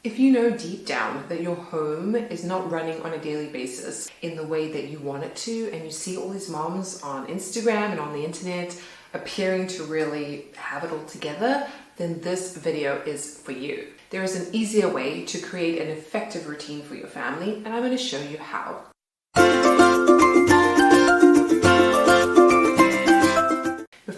If you know deep down that your home is not running on a daily basis in the way that you want it to, and you see all these moms on Instagram and on the internet appearing to really have it all together, then this video is for you. There is an easier way to create an effective routine for your family, and I'm going to show you how.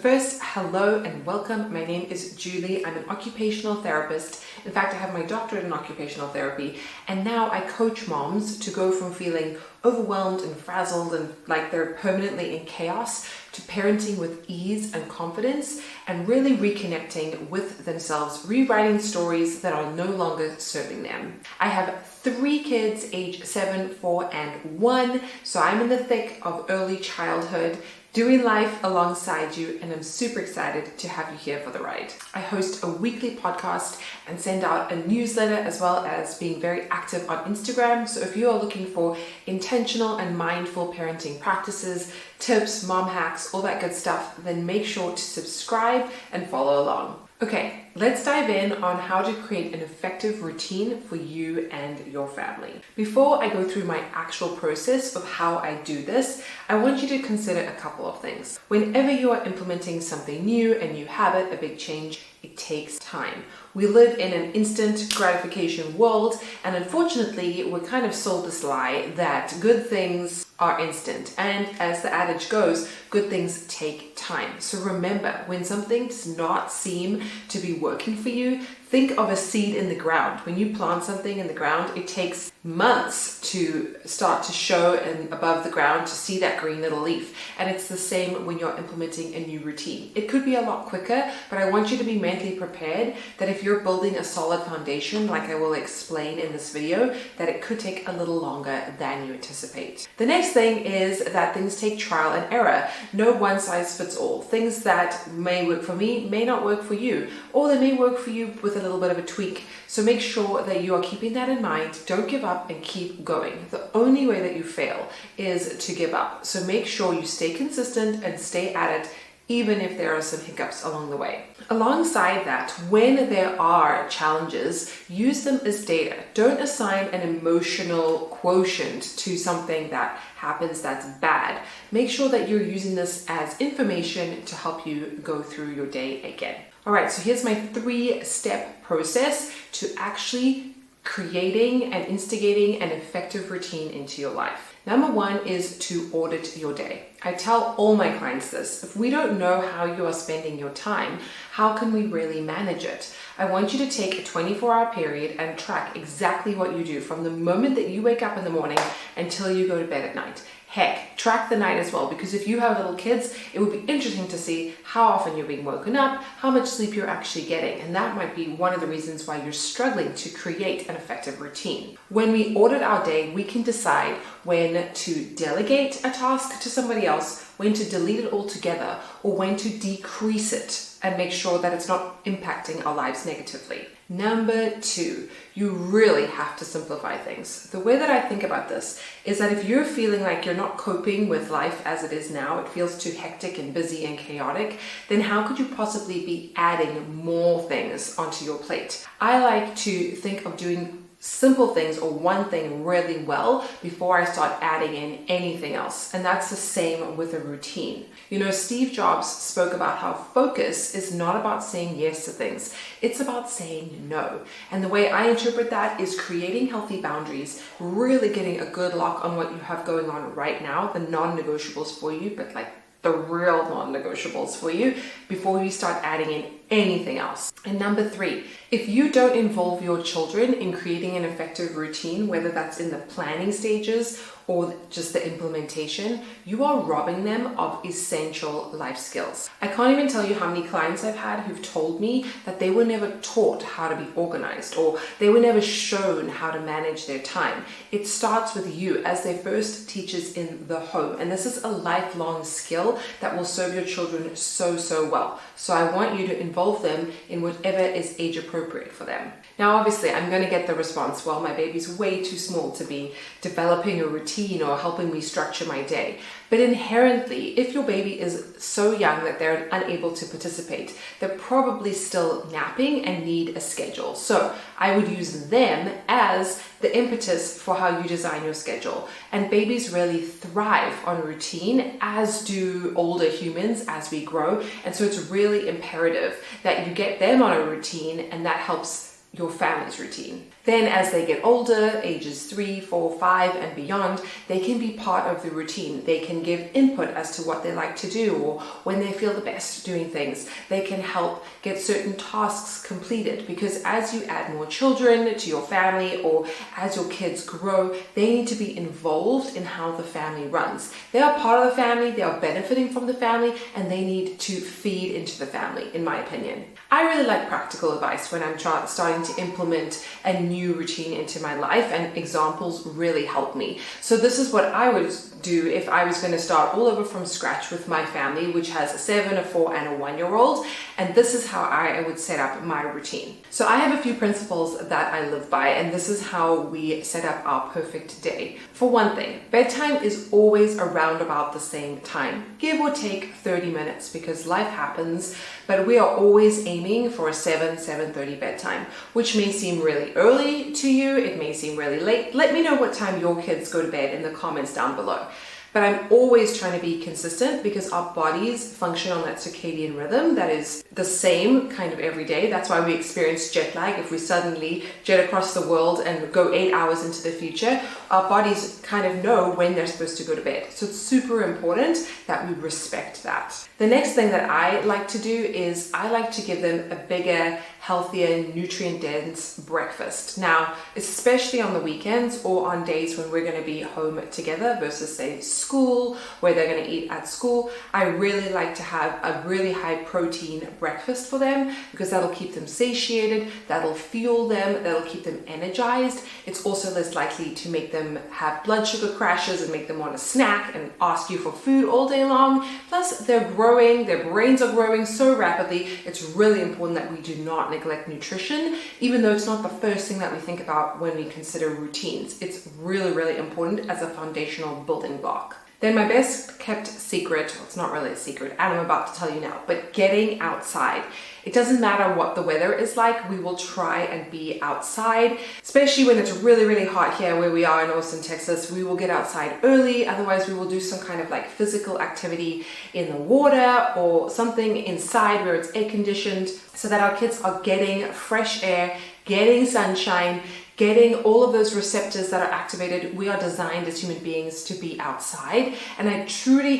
First, hello and welcome. My name is Julie. I'm an occupational therapist. In fact, I have my doctorate in occupational therapy, and now I coach moms to go from feeling overwhelmed and frazzled and like they're permanently in chaos to parenting with ease and confidence and really reconnecting with themselves, rewriting stories that are no longer serving them. I have 3 kids, age 7, 4, and 1, so I'm in the thick of early childhood, doing life alongside you, and I'm super excited to have you here for the ride. I host a weekly podcast and send out a newsletter, as well as being very active on Instagram. So if you are looking for intentional and mindful parenting practices, tips, mom hacks, all that good stuff, then make sure to subscribe and follow along. Okay, let's dive in on how to create an effective routine for you and your family. Before I go through my actual process of how I do this, I want you to consider a couple of things. Whenever you are implementing something new, a new habit, a big change, it takes time. We live in an instant gratification world, and unfortunately, we're kind of sold this lie that good things are instant. And as the adage goes, good things take time. So remember, when something does not seem to be working for you, think of a seed in the ground. When you plant something in the ground, it takes months to start to show and above the ground to see that green little leaf. And it's the same when you're implementing a new routine. It could be a lot quicker, but I want you to be mentally prepared that if you're building a solid foundation, like I will explain in this video, that it could take a little longer than you anticipate. The next thing is that things take trial and error. No one size fits all. Things that may work for me may not work for you, or they may work for you with a little bit of a tweak. So make sure that you are keeping that in mind. Don't give up and keep going. The only way that you fail is to give up. So make sure you stay consistent and stay at it, even if there are some hiccups along the way. Alongside that, when there are challenges, use them as data. Don't assign an emotional quotient to something that happens that's bad. Make sure that you're using this as information to help you go through your day again. All right, so here's my 3-step process to actually creating and instigating an effective routine into your life. Number 1 is to audit your day. I tell all my clients this. If we don't know how you are spending your time, how can we really manage it? I want you to take a 24-hour period and track exactly what you do from the moment that you wake up in the morning until you go to bed at night. Heck, track the night as well, because if you have little kids, it would be interesting to see how often you're being woken up, how much sleep you're actually getting, and that might be one of the reasons why you're struggling to create an effective routine. When we audit our day, we can decide when to delegate a task to somebody else, when to delete it altogether, or when to decrease it and make sure that it's not impacting our lives negatively. Number 2, you really have to simplify things. The way that I think about this is that if you're feeling like you're not coping with life as it is now, it feels too hectic and busy and chaotic, then how could you possibly be adding more things onto your plate? I like to think of doing simple things or one thing really well before I start adding in anything else. And that's the same with a routine. You know, Steve Jobs spoke about how focus is not about saying yes to things. It's about saying no. And the way I interpret that is creating healthy boundaries, really getting a good lock on what you have going on right now, the non-negotiables for you, but like the real non-negotiables for you before you start adding in anything else. And number 3, if you don't involve your children in creating an effective routine, whether that's in the planning stages or just the implementation, you are robbing them of essential life skills. I can't even tell you how many clients I've had who've told me that they were never taught how to be organized, or they were never shown how to manage their time. It starts with you as their first teachers in the home. And this is a lifelong skill that will serve your children so well. So I want you to involve them in whatever is age appropriate for them. Now, obviously, I'm going to get the response, well, my baby's way too small to be developing a routine routine or helping me structure my day. But inherently, if your baby is so young that they're unable to participate, they're probably still napping and need a schedule. So I would use them as the impetus for how you design your schedule. And babies really thrive on routine, as do older humans as we grow. And so it's really imperative that you get them on a routine, and that helps your family's routine. Then as they get older, ages 3, 4, 5 and beyond, they can be part of the routine. They can give input as to what they like to do or when they feel the best doing things. They can help get certain tasks completed, because as you add more children to your family or as your kids grow, they need to be involved in how the family runs. They are part of the family, they are benefiting from the family, and they need to feed into the family, in my opinion. I really like practical advice when I'm starting to implement a new routine into my life, and examples really help me. So this is what I would do if I was going to start all over from scratch with my family, which has a 7, a 4 and a 1-year-old. And this is how I would set up my routine. So I have a few principles that I live by, and this is how we set up our perfect day. For one thing, bedtime is always around about the same time, give or take 30 minutes, because life happens, but we are always aiming for a 7:30 bedtime, which may seem really early to you, it may seem really late. Let me know what time your kids go to bed in the comments down below. But I'm always trying to be consistent, because our bodies function on that circadian rhythm that is the same kind of every day. That's why we experience jet lag. If we suddenly jet across the world and go 8 hours into the future, our bodies kind of know when they're supposed to go to bed. So it's super important that we respect that. The next thing that I like to do is I like to give them a bigger, healthier, nutrient-dense breakfast. Now, especially on the weekends or on days when we're going to be home together versus, say, school, where they're going to eat at school, I really like to have a really high protein breakfast for them, because that'll keep them satiated, that'll fuel them, that'll keep them energized. It's also less likely to make them have blood sugar crashes and make them want to snack and ask you for food all day long. Plus, they're growing, their brains are growing so rapidly. It's really important that we do not neglect nutrition, even though it's not the first thing that we think about when we consider routines. It's really, really important as a foundational building block. Then my best kept secret, well, it's not really a secret, and I'm about to tell you now, but getting outside. It doesn't matter what the weather is like, we will try and be outside, especially when it's really, really hot here where we are in Austin, Texas. We will get outside early, otherwise we will do some kind of like physical activity in the water or something inside where it's air conditioned, so that our kids are getting fresh air, getting sunshine, getting all of those receptors that are activated. We are designed as human beings to be outside, and I truly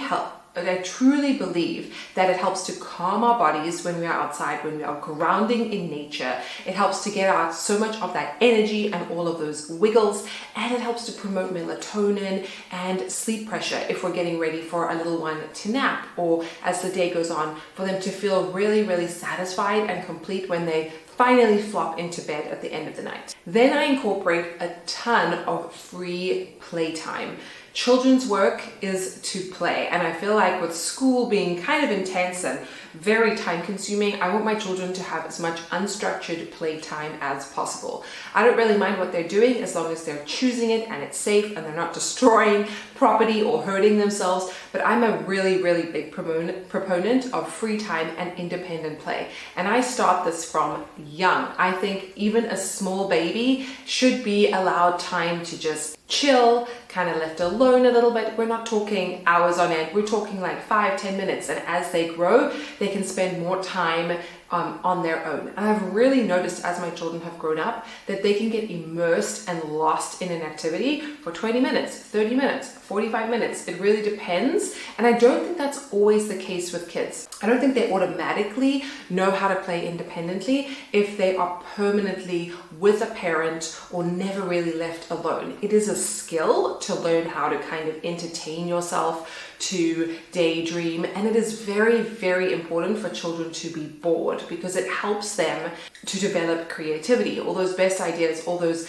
believe that it helps to calm our bodies when we are outside, when we are grounding in nature. It helps to get out so much of that energy and all of those wiggles, and it helps to promote melatonin and sleep pressure if we're getting ready for a little one to nap, or as the day goes on, for them to feel really, really satisfied and complete when they finally flop into bed at the end of the night. Then I incorporate a ton of free playtime. Children's work is to play, and I feel like with school being kind of intense and very time consuming, I want my children to have as much unstructured playtime as possible. I don't really mind what they're doing as long as they're choosing it and it's safe and they're not destroying property or hurting themselves, but I'm a really, really big proponent of free time and independent play. And I start this from young. I think even a small baby should be allowed time to just chill, kind of left alone a little bit. We're not talking hours on end, we're talking like 5-10 minutes, and as they grow they can spend more time on their own. And I've really noticed as my children have grown up that they can get immersed and lost in an activity for 20 minutes, 30 minutes, 45 minutes. It really depends. And I don't think that's always the case with kids. I don't think they automatically know how to play independently if they are permanently with a parent or never really left alone. It is a skill to learn how to kind of entertain yourself, to daydream, and it is very, very important for children to be bored, because it helps them to develop creativity. All those best ideas, all those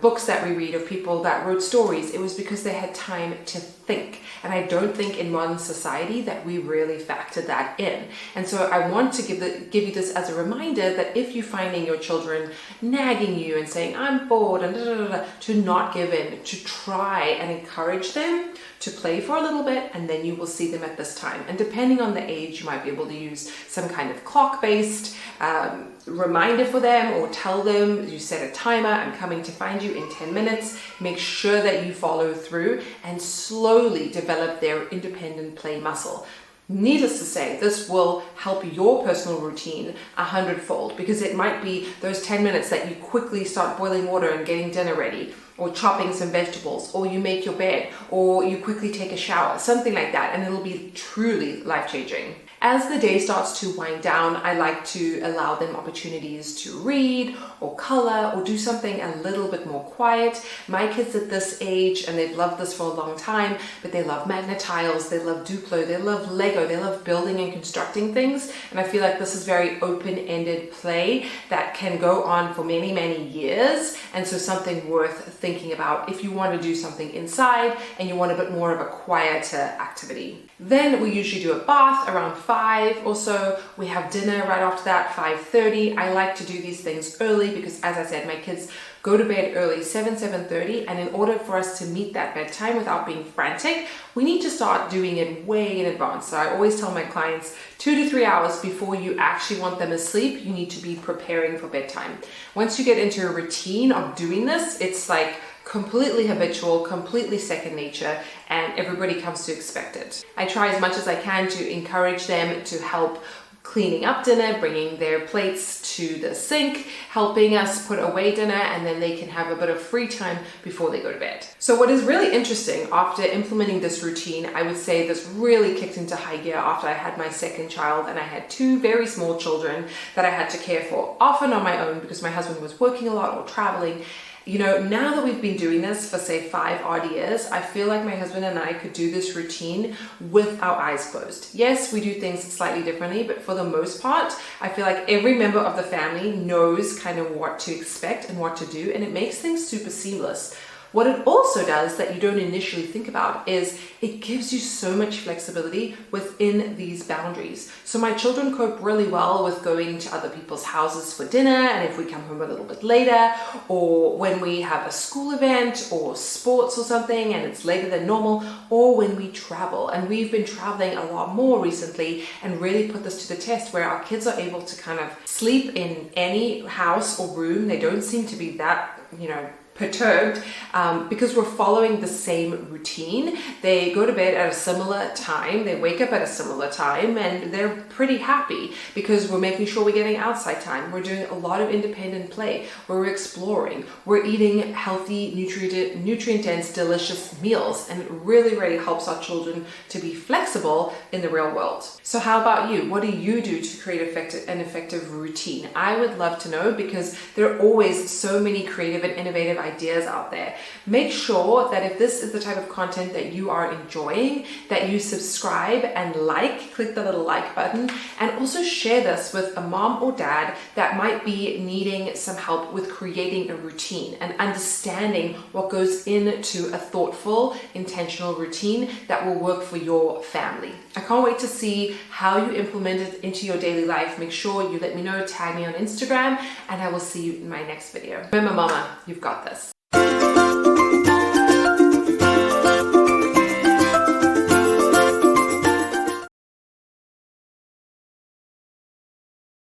books that we read of people that wrote stories, it was because they had time to think. And I don't think in modern society that we really factor that in. And so I want to give you this as a reminder that if you're finding your children nagging you and saying, I'm bored, and to not give in, to try and encourage them to play for a little bit, and then you will see them at this time. And depending on the age, you might be able to use some kind of clock-based reminder for them, or tell them, you set a timer, I'm coming to find you in 10 minutes. Make sure that you follow through and slowly develop their independent play muscle. Needless to say, this will help your personal routine 100-fold, because it might be those 10 minutes that you quickly start boiling water and getting dinner ready, or chopping some vegetables, or you make your bed, or you quickly take a shower, something like that, and it'll be truly life-changing. As the day starts to wind down, I like to allow them opportunities to read or color or do something a little bit more quiet. My kids at this age, and they've loved this for a long time, but they love magnet tiles, they love Duplo, they love Lego, they love building and constructing things. And I feel like this is very open-ended play that can go on for many, many years. And so something worth thinking about if you want to do something inside and you want a bit more of a quieter activity. Then we usually do a bath around 5 or so. We have dinner right after that, 5:30. I like to do these things early because, as I said, my kids go to bed early, 7:30, and in order for us to meet that bedtime without being frantic, we need to start doing it way in advance. So I always tell my clients 2 to 3 hours before you actually want them asleep, you need to be preparing for bedtime. Once you get into a routine of doing this, it's like completely habitual, completely second nature, and everybody comes to expect it. I try as much as I can to encourage them to help cleaning up dinner, bringing their plates to the sink, helping us put away dinner, and then they can have a bit of free time before they go to bed. So what is really interesting, after implementing this routine, I would say this really kicked into high gear after I had my second child, and I had 2 very small children that I had to care for, often on my own because my husband was working a lot or traveling. You know, now that we've been doing this for say 5 odd years, I feel like my husband and I could do this routine with our eyes closed. Yes, we do things slightly differently, but for the most part, I feel like every member of the family knows kind of what to expect and what to do, and it makes things super seamless. What it also does that you don't initially think about is it gives you so much flexibility within these boundaries. So my children cope really well with going to other people's houses for dinner, and if we come home a little bit later, or when we have a school event or sports or something and it's later than normal, or when we travel. And we've been traveling a lot more recently and really put this to the test, where our kids are able to kind of sleep in any house or room. They don't seem to be that, perturbed because we're following the same routine. They go to bed at a similar time, they wake up at a similar time, and they're pretty happy because we're making sure we're getting outside time. We're doing a lot of independent play, where we're exploring, we're eating healthy, nutrient-dense, delicious meals, and it really, really helps our children to be flexible in the real world. So how about you? What do you do to create an effective routine? I would love to know, because there are always so many creative and innovative ideas out there. Make sure that if this is the type of content that you are enjoying, that you subscribe and click the little like button, and also share this with a mom or dad that might be needing some help with creating a routine and understanding what goes into a thoughtful, intentional routine that will work for your family. I can't wait to see how you implement it into your daily life. Make sure you let me know, tag me on Instagram, and I will see you in my next video. Remember, mama, you've got this.